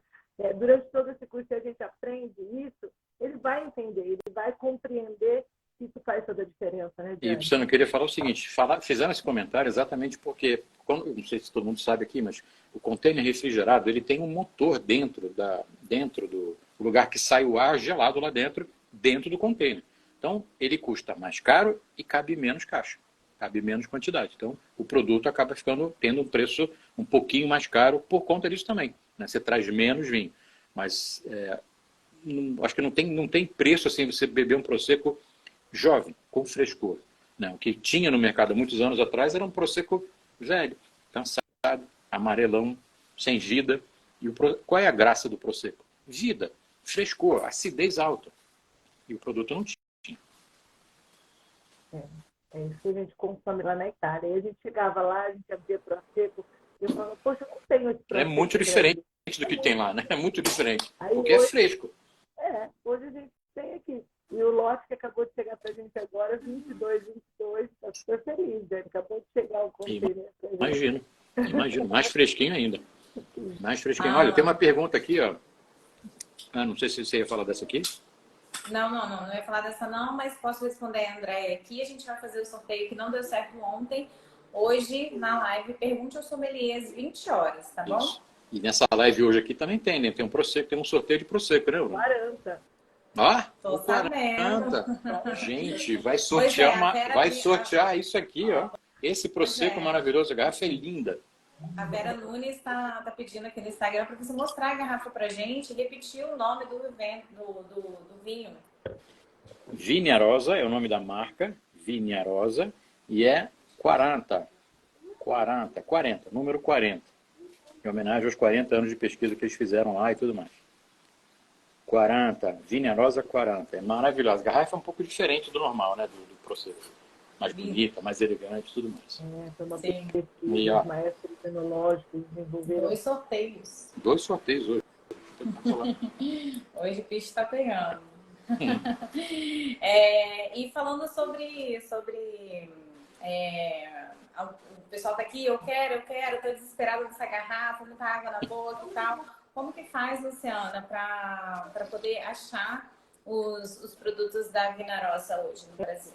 durante todo esse curso e a gente aprende isso, ele vai entender, ele vai compreender que isso faz toda a diferença, né, Gianni?
E eu queria falar o seguinte, fizeram esse comentário exatamente porque, não sei se todo mundo sabe aqui, mas o container refrigerado, ele tem um motor dentro do lugar que sai o ar gelado lá dentro do container. Então, ele custa mais caro e cabe menos caixa, cabe menos quantidade. Então, o produto acaba tendo um preço um pouquinho mais caro por conta disso também, né? Você traz menos vinho, mas acho que não tem preço assim você beber um Prosecco jovem, com frescor. Né? O que tinha no mercado há muitos anos atrás era um Prosecco velho, cansado, amarelão, sem vida. E qual é a graça do Prosecco? Vida, frescor, acidez alta. E o produto não tinha.
É isso que a gente consome lá na Itália. Aí a gente chegava lá, a gente abria Prosecco e eu falava, poxa, eu não tenho esse Prosecco.
É muito diferente do que tem lá, né? É muito diferente.
Aí
porque é fresco.
Hoje a gente tem aqui. E o lote que acabou de chegar para a gente agora, 22, está super feliz, né? Acabou de chegar o container.
Imagino. Mais fresquinho ainda. Mais fresquinho. Olha, tem uma pergunta aqui, ó. Não sei se você ia falar dessa aqui.
Não ia falar dessa não, mas posso responder a Andréia aqui. A gente vai fazer o sorteio que não deu certo ontem. Hoje, na live, pergunte aos sommeliers 20 horas, tá bom?
Isso. E nessa live hoje aqui também tem, né? Tem um Prosecco, tem um sorteio de Prosecco, né, Bruno?
40.
Tô sabendo.
Gente, vai sortear isso aqui, ó. Esse Prosecco maravilhoso, a garrafa é linda.
A Vera Nunes tá pedindo aqui no Instagram para você mostrar a garrafa pra gente e repetir o nome do vinho.
Vinharosa é o nome da marca, Vinharosa, e é 40, número 40. Em homenagem aos 40 anos de pesquisa que eles fizeram lá e tudo mais. 40, Vinharosa 40. É maravilhosa. A garrafa é um pouco diferente do normal, né? Do Prosecco. Mais bonita, mais elegante, tudo mais.
Foi uma
Sim.
pesquisa, maestros tecnológicos desenvolveram.
2 sorteios.
2 sorteios hoje.
Hoje o bicho está pegando. E falando sobre o pessoal tá aqui, eu quero, tô desesperada dessa garrafa, muita água na boca e tal. Como que faz, Luciana, para poder achar os produtos da Vinharosa hoje no Brasil?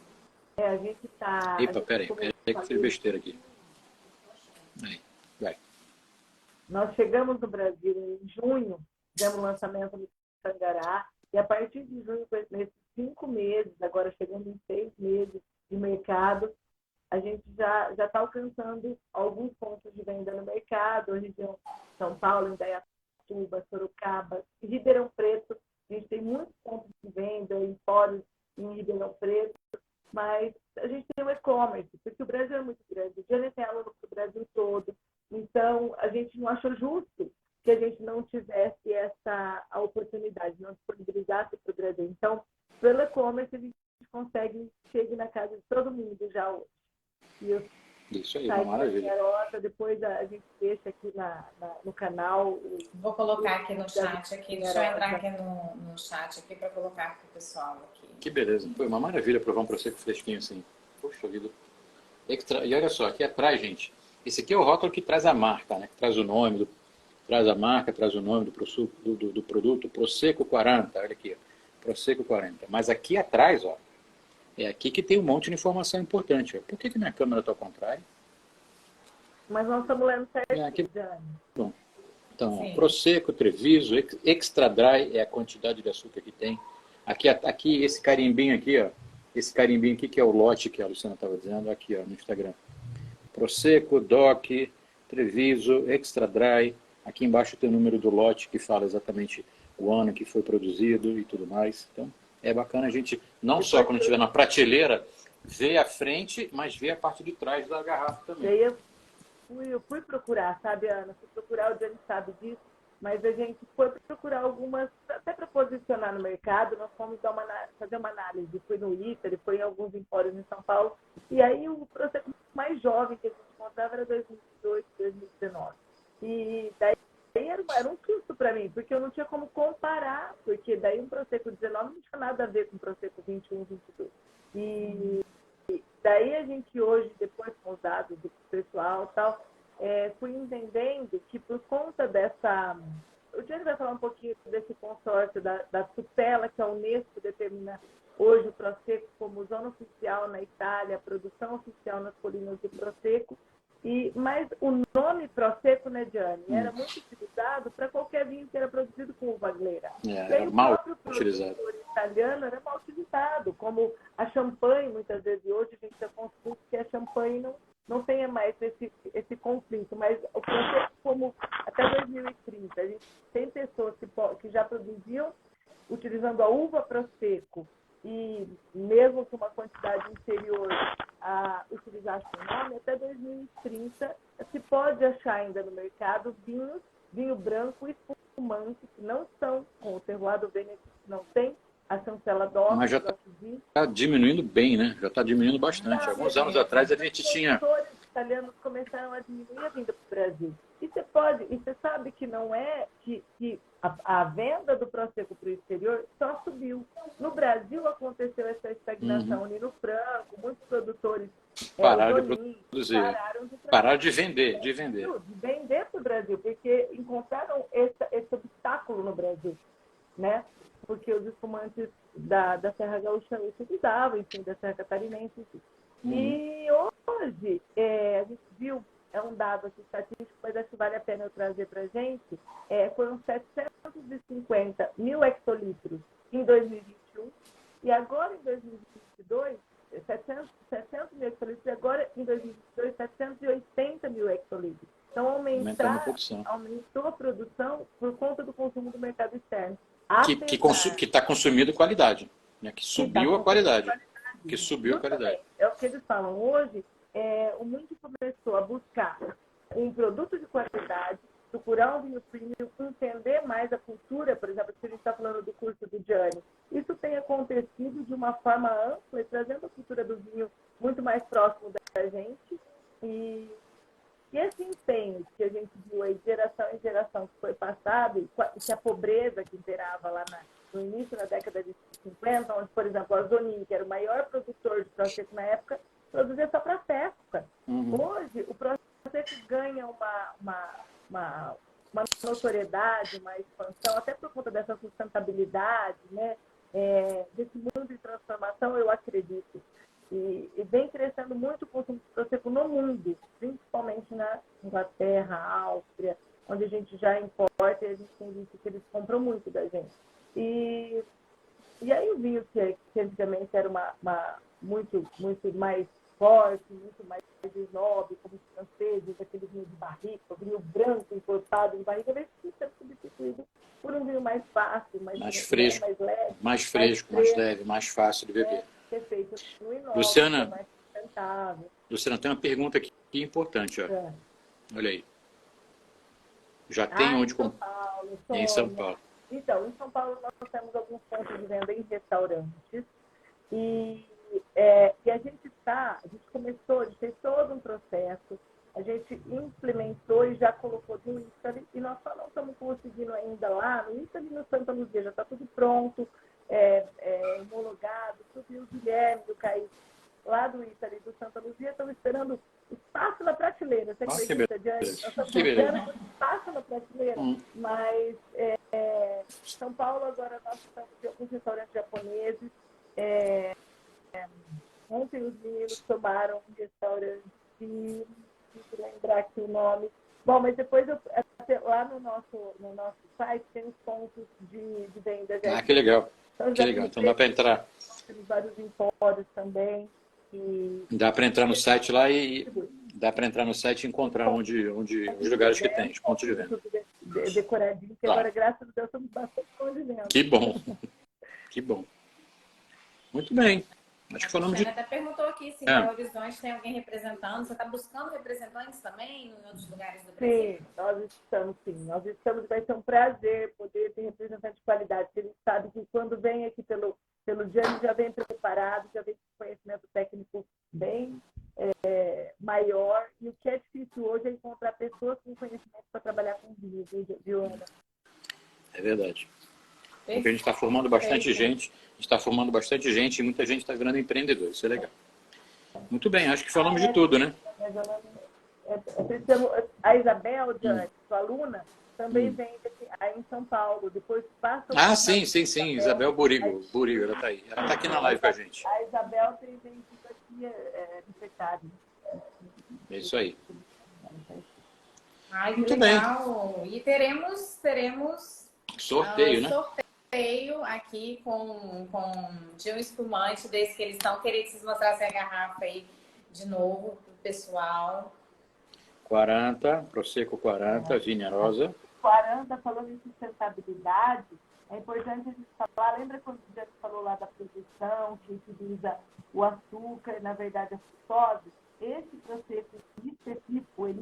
A gente tá...
Epa, peraí, que eu fiz besteira aqui. Aí, vai.
Nós chegamos no Brasil em junho, fizemos o lançamento no Tangará, e a partir de junho, nesses 5 meses, agora chegando em 6 meses de mercado, a gente já está alcançando alguns pontos de venda no mercado, a região São Paulo, Indaiatuba, Sorocaba, e Ribeirão Preto. A gente tem muitos pontos de venda, empórios em Ribeirão Preto, mas a gente tem um e-commerce, porque o Brasil é muito grande. O Johnny tem aluno para o Brasil todo. Então, a gente não achou justo que a gente não tivesse a oportunidade, não disponibilizasse para o Brasil. Então, pelo e-commerce, a gente consegue chegar na casa de todo mundo já hoje.
Isso aí, uma maravilha.
Depois a gente deixa aqui no canal.
Vou colocar aqui no chat. Deixa eu entrar aqui no chat para colocar para o pessoal aqui.
Que beleza. Foi uma maravilha provar um prosecco fresquinho assim. Poxa vida. E olha só, aqui atrás, gente, esse aqui é o rótulo que traz a marca, né? Que traz o nome, traz a marca, traz o nome do produto, Prosecco 40, olha aqui, ó, Prosecco 40. Mas aqui atrás, ó, é aqui que tem um monte de informação importante. Ó. Por que minha câmera está ao contrário?
Mas nós estamos lendo certo,
aqui. Bom, então,
Sim.
Prosecco, Treviso, Extra Dry é a quantidade de açúcar que tem. Aqui esse carimbinho aqui, ó, esse carimbinho aqui que é o lote que a Luciana estava dizendo, aqui ó, no Instagram. Prosecco, DOC, Treviso, Extra Dry. Aqui embaixo tem o número do lote que fala exatamente o ano que foi produzido e tudo mais. Então, é bacana a gente, não só quando estiver na prateleira, ver a frente, mas ver a parte de trás da garrafa também.
Eu fui procurar, sabe, Ana? Fui procurar, o Johnny sabe disso, mas a gente foi procurar algumas, até para posicionar no mercado, nós fomos fazer uma análise. Fui no Iter, foi em alguns empórios em São Paulo, e aí o Prosecco mais jovem que a gente encontrava era 2018, 2019. E daí era um susto para mim, porque eu não tinha como comparar, porque daí um Prosecco 19 não tinha nada a ver com o Prosecco 21, 22. E daí a gente hoje, depois com os dados do pessoal e tal, fui entendendo que por conta dessa... O Johnny vai falar um pouquinho desse consórcio da tutela, que a Unesco determina hoje o Prosecco como zona oficial na Itália, a produção oficial nas colinas do Prosecco. Mas o nome Prosecco, né, Gianni, era muito utilizado para qualquer vinho que era produzido com uva glera.
Era mal utilizado.
O italiano era mal utilizado, como a champanhe, muitas vezes hoje a gente já construiu que a champanhe não tenha mais esse conflito, mas o Prosecco, como até 2030, a gente tem pessoas que já produziam utilizando a uva Prosecco, e mesmo com uma quantidade inferior a utilizar seu nome, até 2030 se pode achar ainda no mercado vinho branco e espumante que não estão com o terroir do Vêneto, que não tem a chancela d'Or.
Mas já está diminuindo bem, né? Já está diminuindo bastante. Alguns anos atrás a gente tinha...
Os produtores italianos começaram a diminuir a vinda para o Brasil. E você sabe que não é que a venda do Prosecco para o exterior só subiu. No Brasil aconteceu essa estagnação. Nino Franco, muitos produtores
pararam de produzir. Pararam de vender.
De vender para o Brasil, porque encontraram esse obstáculo no Brasil, né? Porque os espumantes da Serra Gaúcha utilizavam, enfim, da Serra Catarinense. E hoje, a gente viu, é um dado aqui estatístico, mas acho que vale a pena eu trazer para a gente, foram 750 mil hectolitros em 2021, e agora em 2022, 700 mil hectolitros, e agora em 2022, 780 mil hectolitros. Então, aumentou a produção por conta do consumo do mercado externo.
Que está consumindo qualidade, né? Que subiu a qualidade. Que subiu a qualidade.
É o que eles falam. Hoje, o mundo começou a buscar um produto de qualidade, procurar um vinho premium, entender mais a cultura, por exemplo, se a gente está falando do curso do Gianni. Isso tem acontecido de uma forma ampla e trazendo a cultura do vinho muito mais próximo da gente. E esse empenho que a gente viu aí, de geração em geração, que foi passado, e que a pobreza que imperava lá no início da década de 50, onde, por exemplo, a Zonin, que era o maior produtor de Prosecco na época, produzia só para festa. Hoje, o Prosecco ganha uma notoriedade, uma expansão, até por conta dessa sustentabilidade, né? Desse mundo de transformação, eu acredito. E vem crescendo muito o consumo de Prosecco no mundo, principalmente na Inglaterra, Áustria, onde a gente já importa e a gente tem visto que eles compram muito da gente. E aí o vinho que antigamente era muito mais forte, muito mais snob, como os franceses, aquele vinho de barrica, o vinho branco importado em barrica, vem sendo substituído por um vinho mais fácil, mais
fresco,
mais leve,
mais leve, mais fácil de beber.
Perfeito.
Luciana, Luciana, tem uma pergunta aqui importante, ó.
É.
Olha aí. Já tem onde...
Em São Paulo,
Em São
Sônia.
Paulo.
Então, em São Paulo nós temos alguns pontos de venda em restaurantes e a gente começou, a gente fez todo um processo, a gente implementou e já colocou no Italy, e nós só não estamos conseguindo ainda lá, no Italy e no Santa Luzia, já está tudo pronto, homologado, tudo, e o Guilherme, o Caí, lá do Italy e do Santa Luzia, estão esperando espaço na prateleira. Você acredita, Diane? Nós estamos esperando espaço na prateleira, mas São Paulo agora nós estamos em alguns restaurantes japoneses. Ontem os meninos tomaram um restaurante, não vou lembrar aqui o nome. Bom, mas depois lá no nosso site tem os pontos de venda.
Que legal. Então, que legal. Então dá para entrar.
Temos vários empórios também.
Dá para entrar no site lá e dá para entrar no site e encontrar os lugares que tem, os pontos de venda.
Decoradinho, que agora, graças a Deus, estamos bastante condimento.
Que bom. Que bom. Muito bem. Acho que falamos de...
Você até perguntou aqui se em Belo Horizonte tem alguém representando. Você está buscando representantes também em outros lugares do Brasil?
Sim. Nós estamos, vai ser um prazer poder ter representante de qualidade. Porque ele sabe que quando vem aqui pelo Gianni, já vem preparado, já vem com conhecimento técnico bem maior. E o que é difícil hoje é encontrar pessoas com conhecimento para trabalhar com vinho, viu, Ana?
É verdade. Porque a gente está formando bastante gente, e muita gente está virando empreendedor. Isso é legal. Muito bem, acho que falamos de tudo, né?
A Isabel, sua aluna, também vem aí em São Paulo. Depois passa.
Sim. Isabel Burigo, ela está aí. Ela está aqui na live com a gente.
A Isabel tem vendido aqui no pecado.
É isso aí.
Ai, que
muito
legal.
bem.
E teremos
sorteio, né?
Sorteio aqui de um espumante desse que eles estão. Queria que vocês mostrassem a garrafa aí de novo pro pessoal.
40, Prosecco 40, Viña-Rosa.
40, falando em sustentabilidade, é importante a gente falar, lembra quando a gente falou lá da produção, que utiliza o açúcar e, na verdade, a frutose? Esse Prosecco específico, ele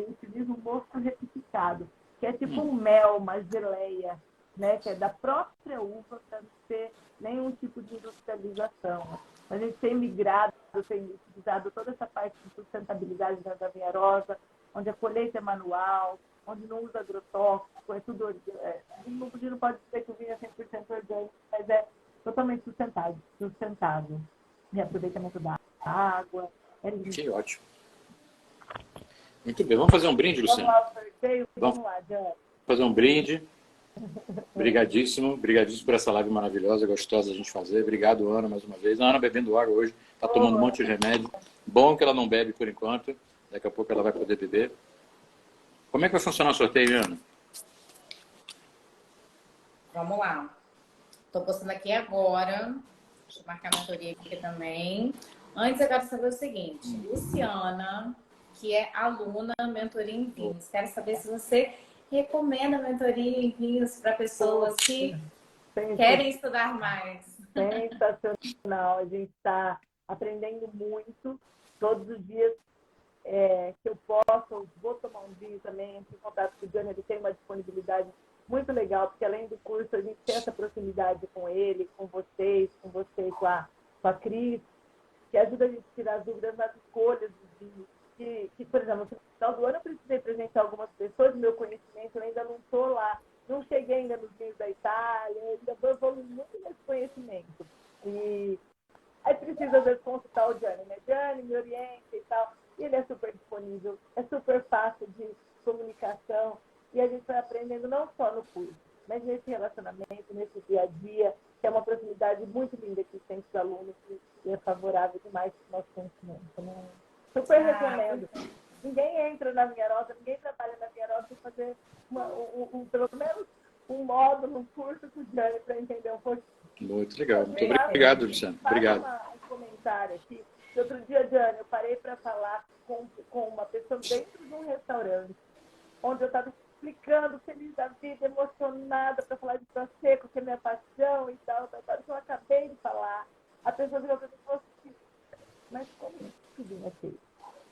utiliza um mosto retificado, que é tipo um mel, uma geleia, né, que é da própria uva, para não ter nenhum tipo de industrialização. A gente tem migrado, tem utilizado toda essa parte de sustentabilidade da Viña-Rosa, onde a colheita é manual, onde não usa agrotóxico, é tudo não pode dizer que o vinho é 100% orgânico, mas é totalmente sustentável. Reaproveitamento da água.
Que ótimo. Muito bem, vamos fazer um brinde, Luciana?
Vamos lá, o sorteio. Vamos lá, Jean.
Fazer um brinde. Obrigadíssimo por essa live maravilhosa, gostosa a gente fazer. Obrigado, Ana, mais uma vez. A Ana bebendo água hoje, está tomando um monte de remédio. Bom que ela não bebe por enquanto, daqui a pouco ela vai poder beber. Como é que vai funcionar o sorteio, Ana?
Vamos lá. Estou postando aqui agora. Deixa eu marcar a mentoria aqui também. Antes, eu quero saber o seguinte. Luciana, que é aluna mentoria em vinhos. Quero saber se você recomenda mentoria em vinhos para pessoas que querem estudar mais.
Sensacional. A gente está aprendendo muito. Todos os dias que eu posso, vou tomar um vinho também, entro em contato com o Gianni, ele tem uma disponibilidade muito legal, porque além do curso, a gente tem essa proximidade com ele, com vocês, com você, com a Cris, que ajuda a gente a tirar as dúvidas nas escolhas dos vinhos. Que, por exemplo, no final do ano eu precisei presentear algumas pessoas, meu conhecimento, eu ainda não estou lá, não cheguei ainda nos vinhos da Itália, ainda estou evoluindo muito nesse conhecimento. E aí precisa, às vezes, consultar o Gianni, né? Gianni, me orienta e tal. E ele é super disponível, é super fácil de comunicação. E a gente vai aprendendo não só no curso, mas nesse relacionamento, nesse dia a dia, que é uma proximidade muito linda que tem com os alunos e é favorável demais para o nosso conhecimento. Né? Super recomendo. Ninguém entra na Viña-Rosa, ninguém trabalha na Viña-Rosa sem fazer pelo menos um módulo, um curso com o Gianni para entender um pouquinho.
Muito legal. Muito obrigado, Luciano. Obrigado.
Um comentário aqui. Outro dia, Gianni, eu parei para falar com uma pessoa dentro de um restaurante, onde eu estava explicando, feliz da vida, emocionada para falar de Prosecco, que é minha paixão e tal, que eu acabei de falar. A pessoa virou para mim e falou assim, mas como que vinho é feio?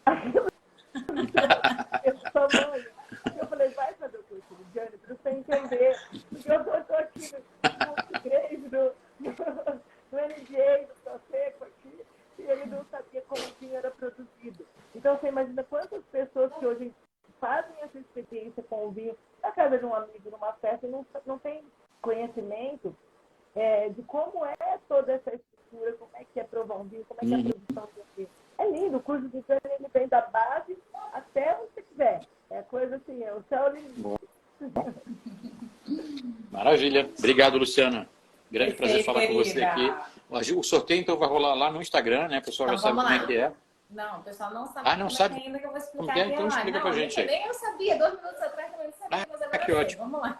Aquilo eu sou mãe. Eu falei, vai fazer o curso de Diane para você entender. Porque eu tô aqui no igreja, no NDA, no Proseco aqui, e ele não sabia como o vinho era produzido. Então, você imagina quantas pessoas que hoje fazem essa experiência com o vinho na casa de um amigo, numa festa, e não tem conhecimento de como é toda essa estrutura, como é que é provar um vinho, como é que é a produção do vinho. É lindo, o curso de Diane, ele vem da base até onde você quiser. É coisa assim, o céu é o limite.
Maravilha. Obrigado, Luciana. Grande prazer falar com você
querida.
aqui. O sorteio, então, vai rolar lá no Instagram, né? O pessoal
Então,
já sabe
vamos
como
lá.
é que é.
Não, o pessoal não sabe
Não
como
sabe?
é que é ainda que eu vou explicar
Como que é?
aqui
Então
lá.
explica
Não,
pra gente aí.
nem eu sabia. 2 minutos atrás também não sabia, mas agora
que
eu sei.
ótimo.
Vamos lá.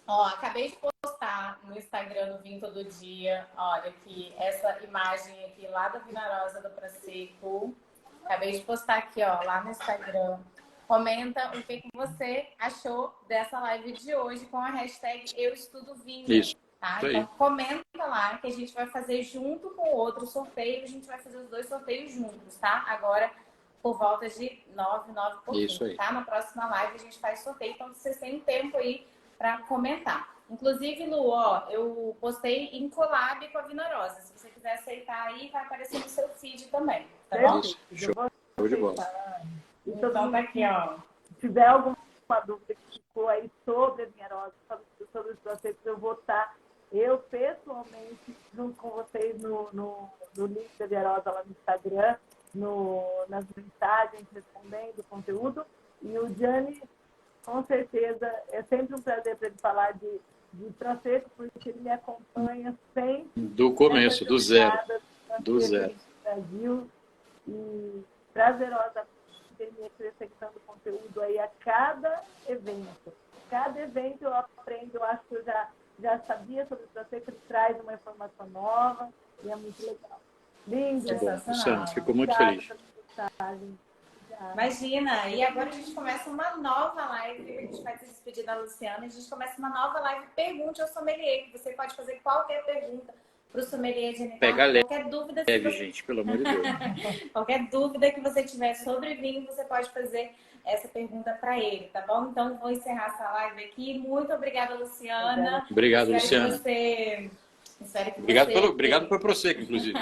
Ó, acabei de postar no Instagram do Vinho Todo Dia. Olha aqui, essa imagem aqui lá da Vinarosa do Prosecco. Acabei de postar aqui, ó, lá no Instagram. Comenta o que você achou dessa live de hoje com a hashtag Eu Estudo Vinho.
Isso.
Tá?
Isso aí.
Então comenta lá que a gente vai fazer junto com o outro sorteio. A gente vai fazer os 2 sorteios juntos, tá? Agora por volta de 9 e pouquinho.
Isso aí.
Tá? Na próxima live a gente faz sorteio. Então vocês têm tempo aí para comentar. Inclusive, Lu, ó, eu postei em collab com a Vinarosa. Se você quiser aceitar aí, vai aparecer no seu feed também. Tá bom?
Isso. Show de bola.
Então tá aqui, ó.
Se tiver alguma dúvida que ficou aí sobre a Vinarosa, sobre os processos, eu vou estar, eu pessoalmente, junto com vocês no link da Vinarosa lá no Instagram, nas mensagens, respondendo o conteúdo. E o Gianni, com certeza, é sempre um prazer para ele falar de processo, porque ele me acompanha sempre.
Do começo, do zero. Do zero.
No Brasil. E prazerosamente ele me acrescentando conteúdo aí a cada evento. Cada evento eu aprendo, eu acho que eu já sabia sobre o processo, ele traz uma informação nova e é muito legal. Lindo.
Sensacional.
Fico muito feliz.
Imagina, e agora a gente começa uma nova live, a gente vai se despedir da Luciana, e a gente começa uma nova live Pergunte ao Sommelier, que você pode fazer qualquer pergunta para o sommelier de
Pega leve,
qualquer dúvida
gente, pelo amor de Deus.
Qualquer dúvida que você tiver sobre vinho, você pode fazer essa pergunta para ele, tá bom? Então, vou encerrar essa live aqui. Muito obrigada, Luciana.
Obrigado, Luciana. Obrigado pelo Prosecco, inclusive.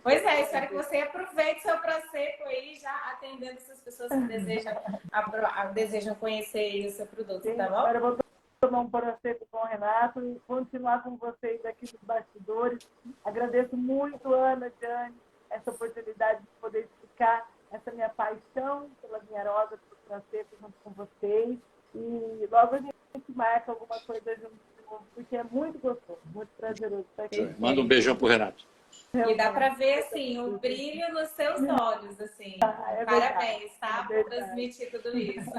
Pois é, espero que você aproveite seu Prosecco aí, já atendendo essas pessoas que desejam conhecer o seu produto, tá bom?
Agora eu vou tomar um Prosecco com o Renato e continuar com vocês aqui nos bastidores. Agradeço muito, Ana, Gianni, essa oportunidade de poder explicar essa minha paixão pela Vinarosa, pelo Prosecco junto com vocês. E logo a gente marca alguma coisa junto de novo, porque é muito gostoso, muito prazeroso estar aqui.
Manda um beijão pro Renato.
E dá pra ver, assim, o brilho nos seus olhos, assim. Parabéns, tá? Por transmitir tudo isso.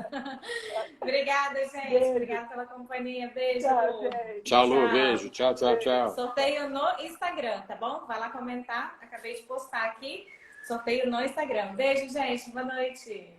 Obrigada, gente.
Beijo.
Obrigada pela companhia. Beijo,
Tchau,
Lu.
gente.
Tchau, Lu. Beijo. Tchau.
Sorteio no Instagram, tá bom? Vai lá comentar. Acabei de postar aqui. Sorteio no Instagram. Beijo, gente. Boa noite.